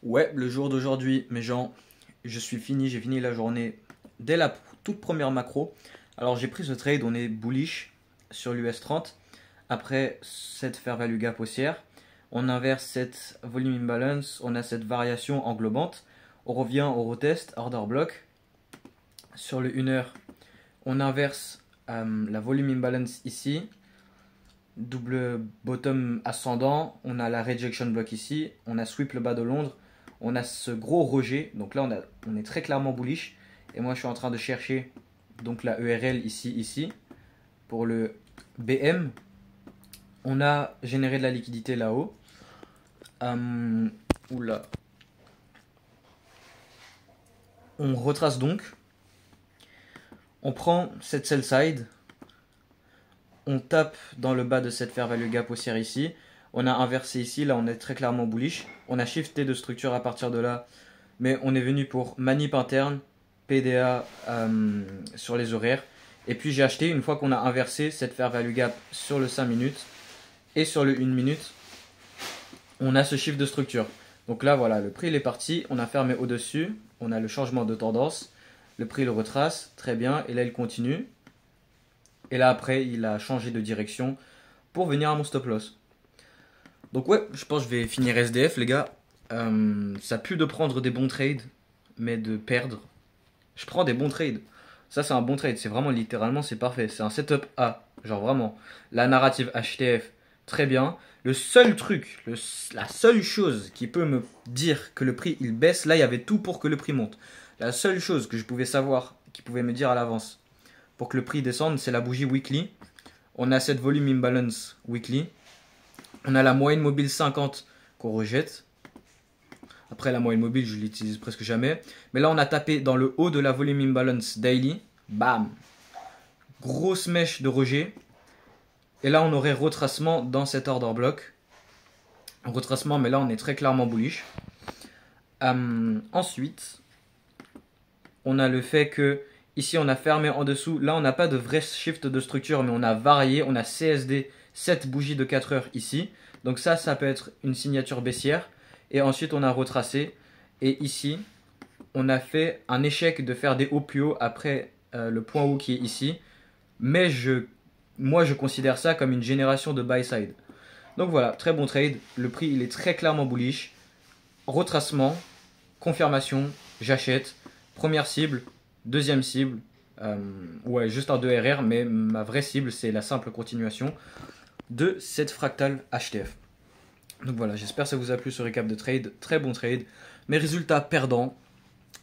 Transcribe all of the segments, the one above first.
Ouais, le jour d'aujourd'hui, mes gens, j'ai fini la journée dès la toute première macro. Alors j'ai pris ce trade, on est bullish sur l'US 30. Après cette fair value gap haussière, on inverse cette volume imbalance, on a cette variation englobante. On revient au retest, order block. Sur le 1 heure, on inverse la volume imbalance ici. Double bottom ascendant, on a la rejection block ici, on a sweep le bas de Londres, on a ce gros rejet, donc là on est très clairement bullish, et moi je suis en train de chercher donc la ERL ici, pour le BM, on a généré de la liquidité là-haut, oula, on retrace donc, on prend cette sell side, on tape dans le bas de cette fair value gap haussière ici. On a inversé ici, là on est très clairement bullish. On a shifté de structure à partir de là, mais on est venu pour manip interne, PDA sur les horaires. Et puis j'ai acheté une fois qu'on a inversé cette fair value gap sur le 5 minutes et sur le 1 minute. On a ce shift de structure. Donc là voilà, le prix il est parti, on a fermé au-dessus, on a le changement de tendance, le prix le retrace, très bien, et là il continue. Et là après il a changé de direction pour venir à mon stop loss. Donc ouais, je pense que je vais finir SDF les gars. Ça pue de prendre des bons trades, mais de perdre. Je prends des bons trades. Ça c'est un bon trade, c'est vraiment littéralement c'est parfait. C'est un setup A, genre vraiment. La narrative HTF, très bien. Le seul truc, la seule chose qui peut me dire que le prix il baisse, là il y avait tout pour que le prix monte. La seule chose que je pouvais savoir, qui pouvait me dire à l'avance pour que le prix descende, c'est la bougie weekly. On a cette volume imbalance weekly. On a la moyenne mobile 50 qu'on rejette. Après, la moyenne mobile, je l'utilise presque jamais. Mais là, on a tapé dans le haut de la volume imbalance daily. Bam. Grosse mèche de rejet. Et là, on aurait retracement dans cet order block. Retracement, mais là, on est très clairement bullish. Ensuite, on a le fait que ici, on a fermé en dessous. Là, on n'a pas de vrai shift de structure, mais on a varié. On a CSD, cette bougie de 4 heures ici. Donc ça peut être une signature baissière. Et ensuite, on a retracé. Et ici, on a fait un échec de faire des hauts plus hauts après le point haut qui est ici. Mais moi, je considère ça comme une génération de buy side. Donc voilà, très bon trade. Le prix, il est très clairement bullish. Retracement, confirmation, j'achète. Première cible, deuxième cible. Ouais, juste un 2RR, mais ma vraie cible, c'est la simple continuation de cette fractale HTF. Donc voilà, j'espère que ça vous a plu ce récap de trade. Très bon trade. Mes résultats perdants.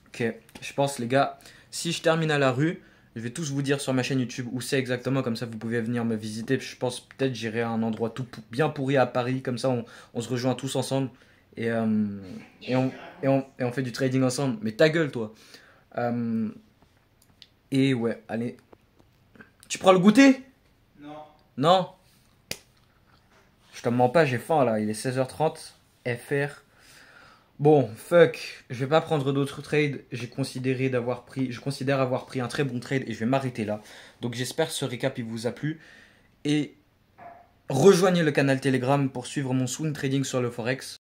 Ok, je pense les gars, si je termine à la rue, je vais tous vous dire sur ma chaîne YouTube où c'est exactement, comme ça vous pouvez venir me visiter. Je pense peut-être j'irai à un endroit tout bien pourri à Paris, comme ça on se rejoint tous ensemble et, on fait du trading ensemble. Mais ta gueule toi. Et ouais, allez. Tu prends le goûter? Non. Non? Je te mens pas, j'ai faim là, il est 16h30, FR. Bon, fuck, je vais pas prendre d'autres trades. Je considère avoir pris un très bon trade et je vais m'arrêter là. Donc j'espère que ce récap il vous a plu. Et rejoignez le canal Telegram pour suivre mon swing trading sur le Forex.